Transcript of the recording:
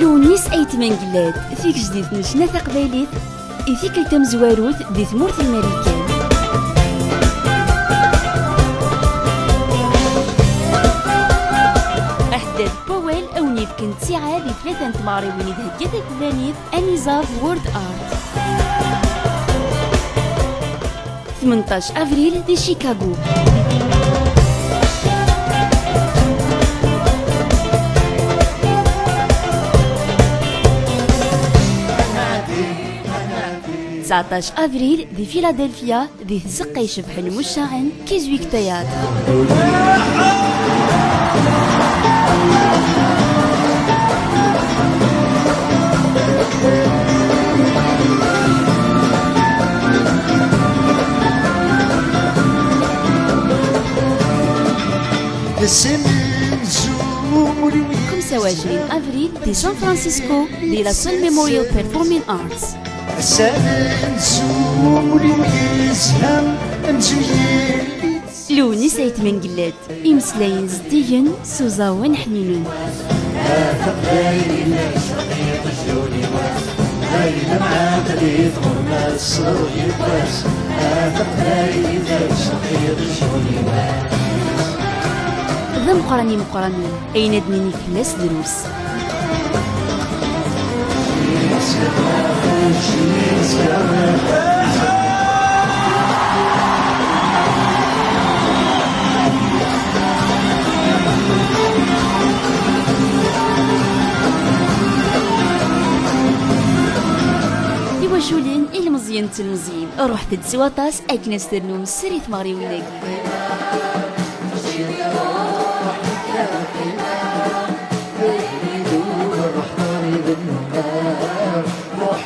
لونيس أيتمان قلاد فيك جديد نشنا تقبايليت فيك التمزواروث دي ثمورة الماريكان. أحداث بوال أو نيف كنت ساعة ب 3 تمارين دهجة الثانيث أنيزاف وورد آرت 18 أفريل دي شيكاغو. تسعطاش أفريل دي فيلادلفيا دي تزقى يشبح المشاعن كيزويك تياتر. خمسة وعشرين أفريل دي سان فرانسيسكو دي لا سول ميموريال بيرفورمين آرتس. لوني سايت من قلاد إمسلاين زديين سوزا ونحنينون ذا مقراني مقرانين أين دنيني فلاس دروس. شولين المزيان تلمزيين روح تدسواطاس أكنا سترنو مسري ثماري وناقي روح